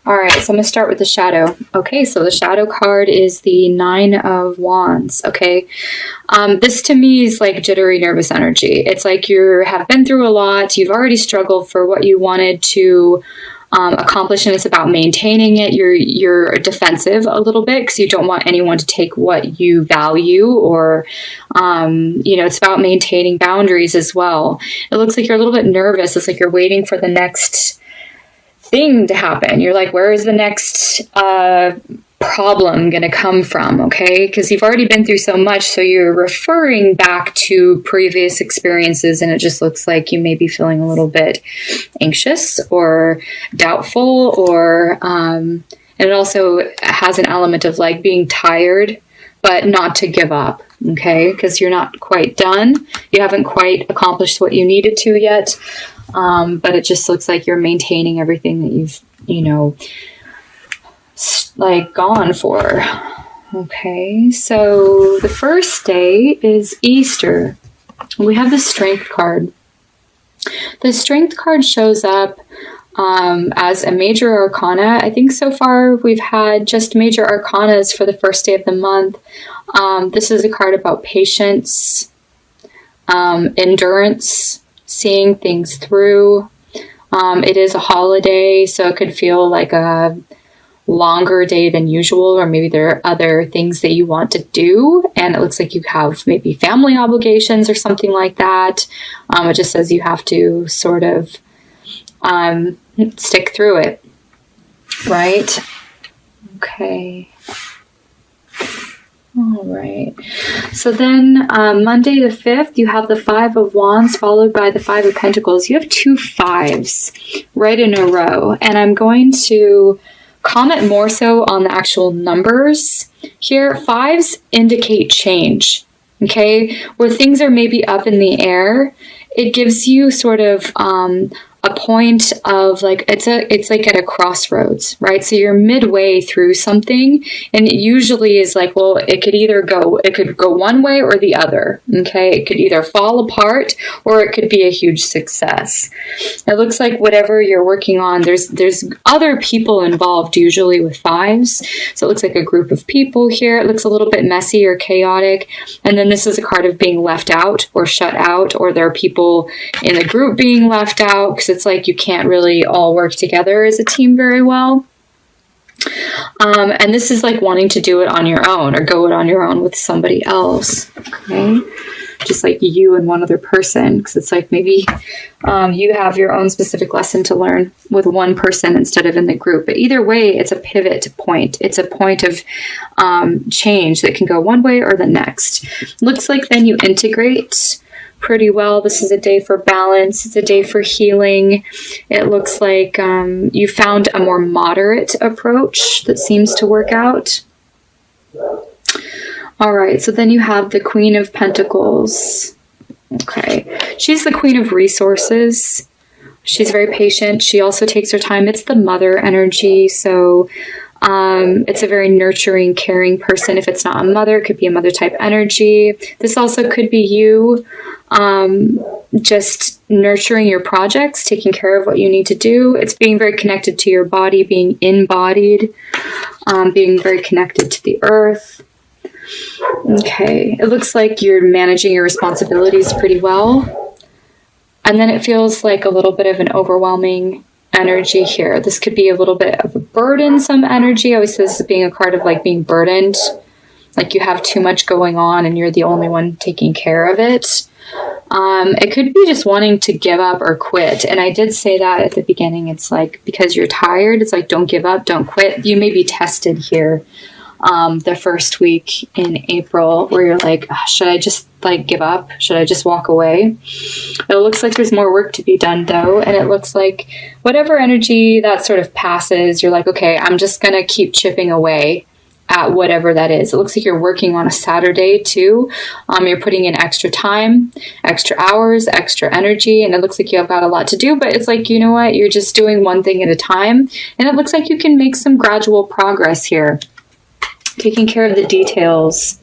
All right, so I'm going to start with the shadow. Okay, so the shadow card is the Nine of Wands, okay? This to me is like jittery, nervous energy. It's like you have been through a lot. You've already struggled for what you wanted to accomplish, and it's about maintaining it. You're defensive a little bit because you don't want anyone to take what you value, or it's about maintaining boundaries as well. It looks like you're a little bit nervous. It's like you're waiting for the next thing to happen. You're like, where is the next problem going to come from? Okay, because you've already been through so much, so you're referring back to previous experiences, and it just looks like you may be feeling a little bit anxious or doubtful, or and it also has an element of like being tired but not to give up, okay, because you're not quite done. You haven't quite accomplished what you needed to yet, but it just looks like you're maintaining everything that you've like gone for. Okay, so the first day is Easter. We have the Strength card. The Strength card shows up as a major arcana. I think so far we've had just major arcanas for the first day of the month. This is a card about patience, endurance, seeing things through. It is a holiday, so it could feel like a longer day than usual, or maybe there are other things that you want to do, and it looks like you have maybe family obligations or something like that. It just says you have to sort of stick through it, right? Okay. All right. So then Monday the 5th, you have the Five of Wands followed by the Five of Pentacles. You have two fives right in a row, and I'm going to comment more so on the actual numbers here. Fives indicate change, okay? Where things are maybe up in the air, it gives you sort of a point of like, it's like at a crossroads, right? So you're midway through something, and it usually is like, well, it could go one way or the other, okay? It could either fall apart or it could be a huge success. It looks like whatever you're working on, there's other people involved usually with fives. So it looks like a group of people here. It looks a little bit messy or chaotic. And then this is a card of being left out or shut out, or there are people in the group being left out, because it's like you can't really all work together as a team very well. And this is like wanting to do it on your own, or go it on your own with somebody else, okay? Just like you and one other person, because it's like maybe you have your own specific lesson to learn with one person instead of in the group. But either way, it's a pivot point. It's a point of change that can go one way or the next. Looks like then you integrate pretty well. This is a day for balance. It's a day for healing. It looks like you found a more moderate approach that seems to work out. All right, so then you have the Queen of Pentacles. Okay, she's the Queen of Resources. She's very patient. She also takes her time. It's the mother energy, so it's a very nurturing, caring person. If it's not a mother, it could be a mother type energy. This also could be you just nurturing your projects, taking care of what you need to do. It's being very connected to your body, being embodied, being very connected to the earth. Okay, it looks like you're managing your responsibilities pretty well. And then it feels like a little bit of an overwhelming energy here. This could be a little bit of a burdensome energy. I always say this is being a card of like being burdened, like you have too much going on and you're the only one taking care of it. It could be just wanting to give up or quit. And I did say that at the beginning. It's like, because you're tired, it's like, don't give up, don't quit. You may be tested here the first week in April, where you're like, should I just like give up? Should I just walk away? It looks like there's more work to be done though. And it looks like whatever energy that sort of passes, you're like, okay, I'm just going to keep chipping away at whatever that is. It looks like you're working on a Saturday too. You're putting in extra time, extra hours, extra energy, and it looks like you have got a lot to do, but it's like, you know what? You're just doing one thing at a time. And it looks like you can make some gradual progress here, taking care of the details.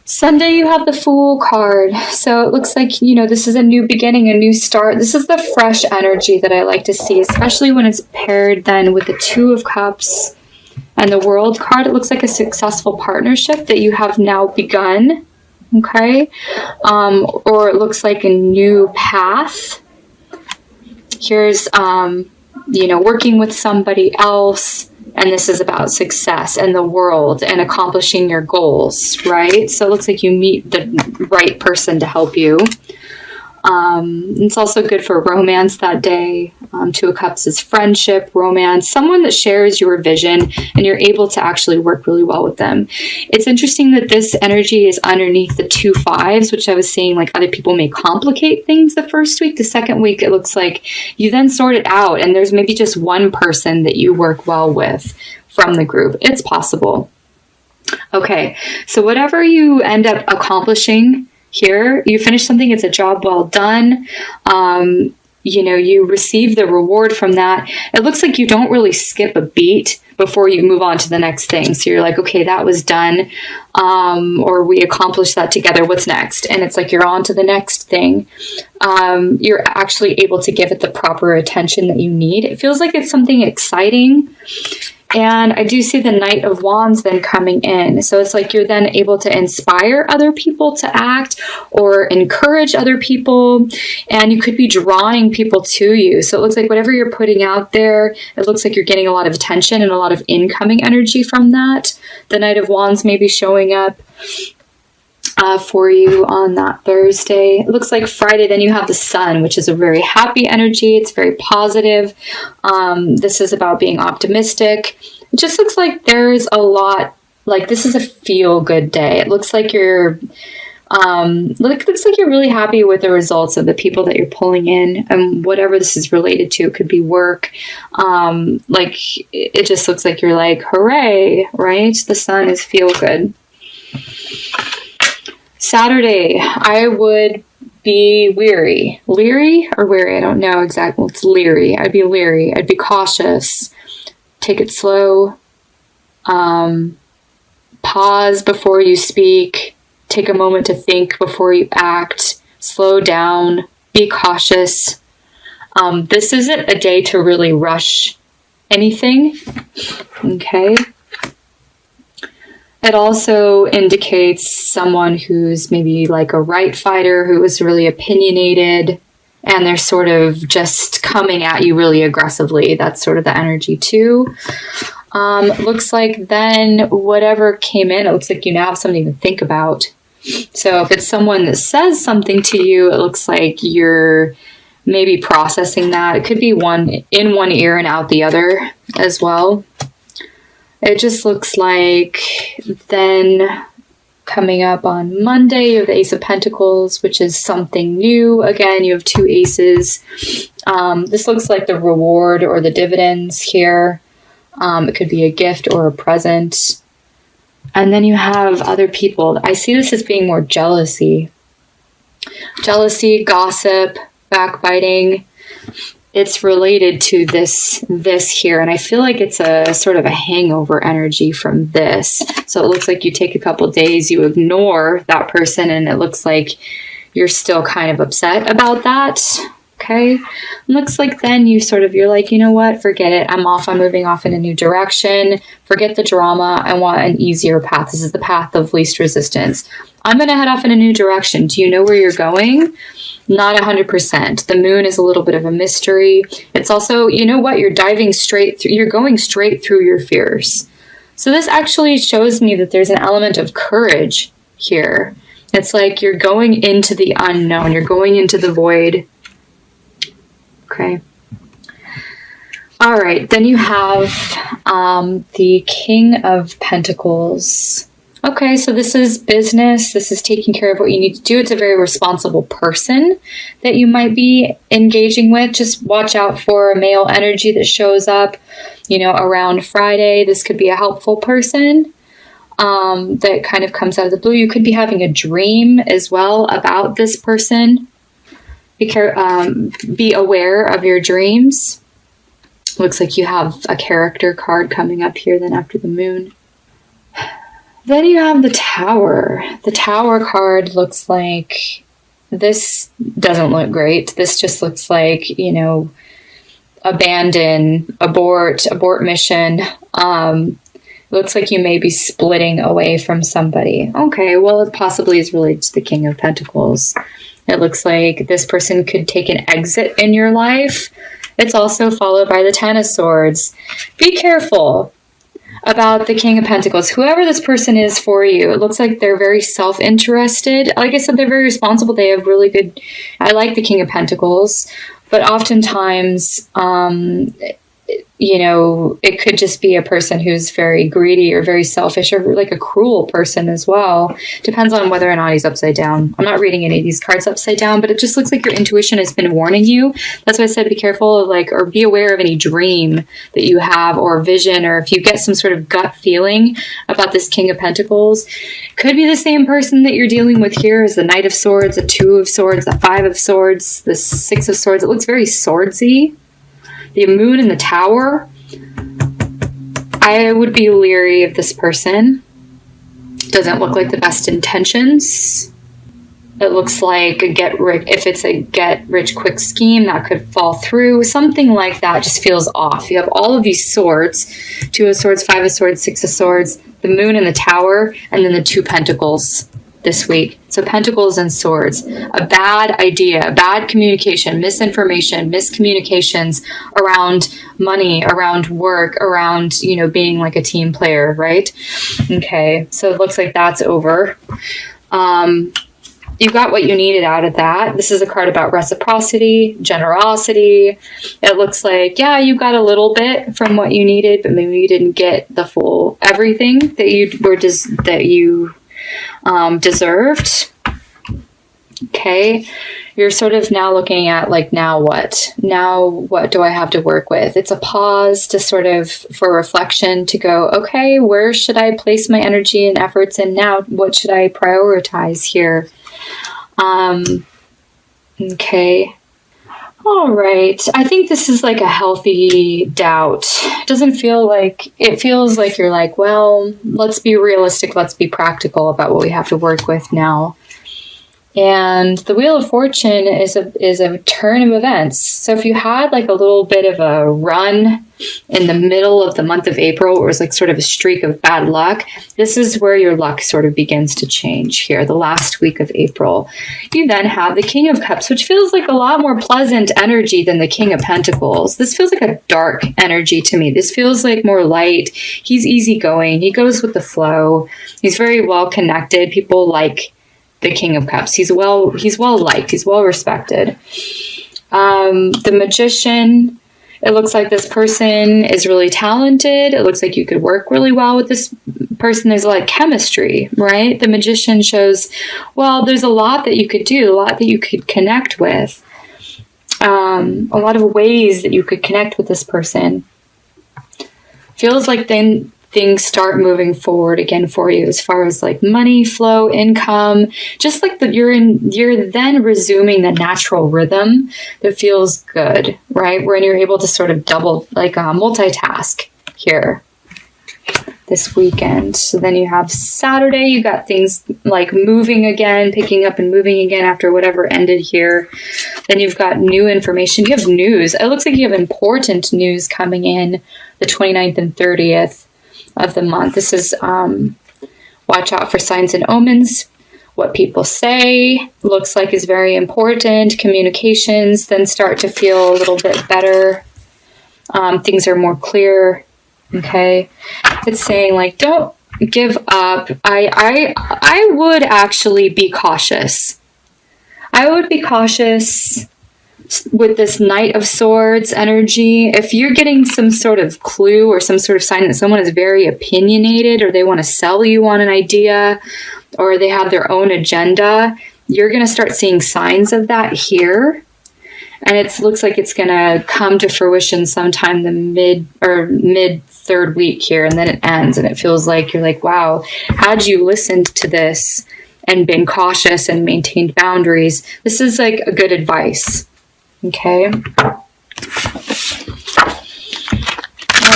Sunday, you have the Fool card. So it looks like, you know, this is a new beginning, a new start. This is the fresh energy that I like to see, especially when it's paired then with the Two of Cups and the World card. It looks like a successful partnership that you have now begun, okay? Or it looks like a new path. Here's, you know, working with somebody else. And this is about success and the world and accomplishing your goals, right? So it looks like you meet the right person to help you. It's also good for romance that day. Two of Cups is friendship, romance, someone that shares your vision and you're able to actually work really well with them. It's interesting that this energy is underneath the 2 5s, which I was saying, like, other people may complicate things the first week. The second week, it looks like you then sort it out and there's maybe just one person that you work well with from the group. It's possible. Okay, so whatever you end up accomplishing here, you finish something, it's a job well done. You know, you receive the reward from that. It looks like you don't really skip a beat before you move on to the next thing. So you're like, okay, that was done. Or we accomplished that together. What's next? And it's like you're on to the next thing. You're actually able to give it the proper attention that you need. It feels like it's something exciting. And I do see the Knight of Wands then coming in. So it's like you're then able to inspire other people to act or encourage other people. And you could be drawing people to you. So it looks like whatever you're putting out there, it looks like you're getting a lot of attention and a lot of incoming energy from that. The Knight of Wands may be showing up for you on that Thursday. It looks like Friday, then you have the Sun, which is a very happy energy. It's very positive. This is about being optimistic. It just looks like there's a lot, like this is a feel-good day. It looks like you're looks like you're really happy with the results of the people that you're pulling in, and whatever this is related to. It could be work. Like it just looks like you're like, hooray, right? The Sun is feel good. Saturday, I would be leery, I don't know exactly. It's leery. I'd be leery. I'd be cautious. Take it slow. Pause before you speak. Take a moment to think before you act. Slow down. Be cautious. This isn't a day to really rush anything. Okay. It also indicates someone who's maybe like a right fighter who is really opinionated and they're sort of just coming at you really aggressively. That's sort of the energy too. Looks like then whatever came in, it looks like you now have something to think about. So if it's someone that says something to you, it looks like you're maybe processing that. It could be one in one ear and out the other as well. It just looks like then coming up on Monday, you have the Ace of Pentacles, which is something new. Again, you have 2 aces. This looks like the reward or the dividends here. It could be a gift or a present. And then you have other people. I see this as being more jealousy. Jealousy, gossip, backbiting. It's related to this here, and I feel like it's a sort of a hangover energy from this. So it looks like you take a couple days, you ignore that person, and it looks like you're still kind of upset about that. Okay. It looks like then you're like, you know what, forget it. I'm moving off in a new direction. Forget the drama. I want an easier path. This is the path of least resistance. I'm going to head off in a new direction. Do you know where you're going? Not 100%. The moon is a little bit of a mystery. It's also, you know what, you're diving straight through, you're going straight through your fears. So this actually shows me that there's an element of courage here. It's like you're going into the unknown. You're going into the void. Okay. All right. Then you have the King of Pentacles. Okay, so this is business. This is taking care of what you need to do. It's a very responsible person that you might be engaging with. Just watch out for a male energy that shows up, around Friday. This could be a helpful person that kind of comes out of the blue. You could be having a dream as well about this person. Be aware of your dreams. Looks like you have a character card coming up here then after the moon. Then you have the Tower. The Tower card looks like, this doesn't look great. This just looks like, you know, abandon, abort mission. Looks like you may be splitting away from somebody. Okay, well, it possibly is related to the King of Pentacles. It looks like this person could take an exit in your life. It's also followed by the Ten of Swords. Be careful about the King of Pentacles. Whoever this person is for you, it looks like they're very self-interested. Like I said, they're very responsible. They have really good... I like the King of Pentacles, but oftentimes, you know, it could just be a person who's very greedy or very selfish or like a cruel person as well. Depends on whether or not he's upside down. I'm not reading any of these cards upside down, but it just looks like your intuition has been warning you. That's why I said be careful of like, or be aware of any dream that you have or vision, or if you get some sort of gut feeling about this King of Pentacles. Could be the same person that you're dealing with here as the Knight of Swords, the Two of Swords, the Five of Swords, the Six of Swords. It looks very swordsy. The Moon and the Tower. I would be leery of this person. Doesn't look like the best intentions. It looks like a if it's a get rich quick scheme, that could fall through. Something like that just feels off. You have all of these swords, Two of Swords, Five of Swords, Six of Swords, the Moon and the Tower, and then the Two Pentacles this week. So Pentacles and Swords. A bad idea, bad communication, misinformation, miscommunications around money, around work, around, you know, being like a team player, right? Okay, so it looks like that's over. You got what you needed out of that. This is a card about reciprocity, generosity. It looks like, yeah, you got a little bit from what you needed, but maybe you didn't get the full everything that you deserved. Okay, you're sort of now looking at like, now what? Now what do I have to work with? It's a pause to sort of, for reflection, to go, okay, where should I place my energy and efforts, and now what should I prioritize here? Okay. All right. I think this is like a healthy doubt. It doesn't feel like, it feels like you're like, well, let's be realistic. Let's be practical about what we have to work with now. And the Wheel of Fortune is a turn of events. So if you had like a little bit of a run in the middle of the month of April, or it was like sort of a streak of bad luck, this is where your luck sort of begins to change here, the last week of April. You then have the King of Cups, which feels like a lot more pleasant energy than the King of Pentacles. This feels like a dark energy to me. This feels like more light. He's easygoing. He goes with the flow. He's very well connected. People like the King of Cups. He's well liked. He's well respected. The Magician. It looks like this person is really talented. It looks like you could work really well with this person. There's a lot of chemistry, right? The Magician shows, well, there's a lot that you could do, a lot that you could connect with. A lot of ways that you could connect with this person. Feels like then things start moving forward again for you as far as like money flow, income, just like that you're then resuming the natural rhythm that feels good, right? When you're able to sort of multitask here this weekend. So then you have Saturday, you got things like moving again, picking up and moving again after whatever ended here. Then you've got new information. You have news. It looks like you have important news coming in the 29th and 30th of the month. This is watch out for signs and omens. What people say looks like is very important. Communications then start to feel a little bit better. Things are more clear. Okay, it's saying like, don't give up. I would actually be cautious. I would be cautious with this Knight of Swords energy. If you're getting some sort of clue or some sort of sign that someone is very opinionated, or they want to sell you on an idea, or they have their own agenda, you're going to start seeing signs of that here. And it looks like it's going to come to fruition sometime the mid third week here, and then it ends, and it feels like you're like, wow, had you listened to this and been cautious and maintained boundaries, this is like a good advice. Okay. All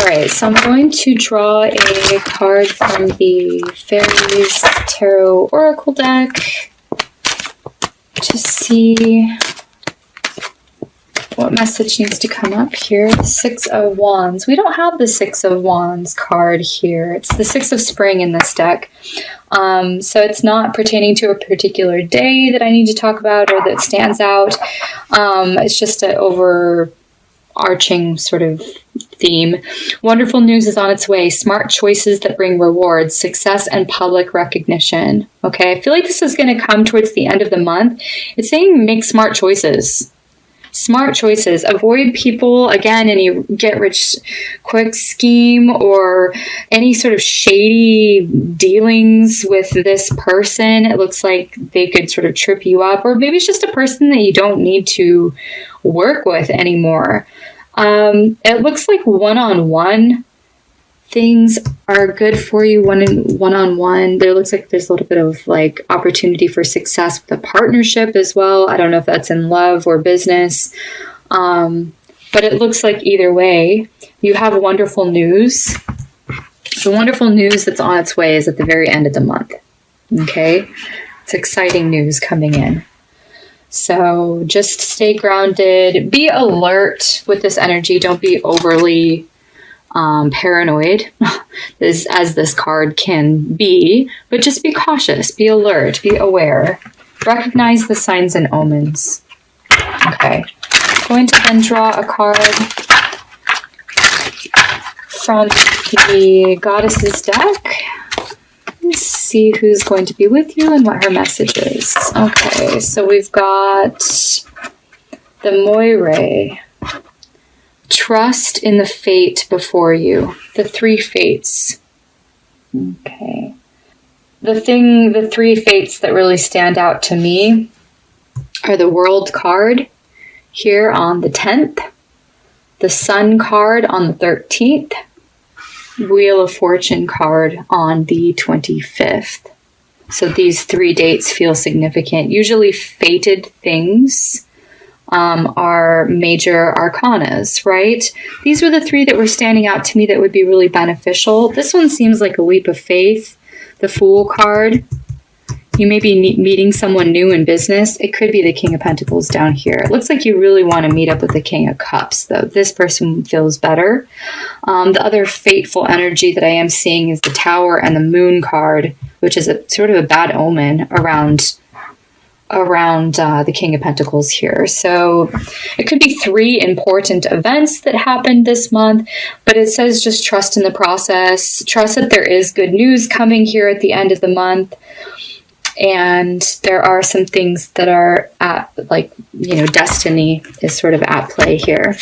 All right, so I'm going to draw a card from the Fairies Tarot Oracle deck to see what message needs to come up here. The Six of Wands. We don't have the Six of Wands card here. It's the Six of Spring in this deck. So it's not pertaining to a particular day that I need to talk about or that stands out. It's just an overarching sort of theme. Wonderful news is on its way. Smart choices that bring rewards, success, and public recognition. Okay, I feel like this is going to come towards the end of the month. It's saying make smart choices. Smart choices. Avoid people, again, any get-rich-quick scheme or any sort of shady dealings with this person. It looks like they could sort of trip you up, or maybe it's just a person that you don't need to work with anymore. It looks like one-on-one things are good for you, one-on-one. There looks like there's a little bit of like opportunity for success with a partnership as well. I don't know if that's in love or business, but it looks like either way, you have wonderful news. The wonderful news that's on its way is at the very end of the month. Okay, it's exciting news coming in. So just stay grounded, be alert with this energy. Don't be overly paranoid as this card can be, but just be cautious, be alert, be aware, recognize the signs and omens. Okay, going to then draw a card from the Goddesses deck. Let's see who's going to be with you and what her message is. Okay, so we've got the Moire. Trust in the fate before you. The three fates. Okay. The three fates that really stand out to me are the World card here on the 10th, the Sun card on the 13th, Wheel of Fortune card on the 25th. So these 3 dates feel significant. Usually fated things are major arcanas, right? These were the 3 that were standing out to me that would be really beneficial. This one seems like a leap of faith. The Fool card. You may be meeting someone new in business. It could be the King of Pentacles down here. It looks like you really want to meet up with the King of Cups, though. This person feels better. The other fateful energy that I am seeing is the Tower and the Moon card, which is a sort of a bad omen around the King of Pentacles here. So it could be 3 important events that happened this month, but it says just trust in the process. Trust that there is good news coming here at the end of the month. And there are some things that are at, like, destiny is sort of at play here.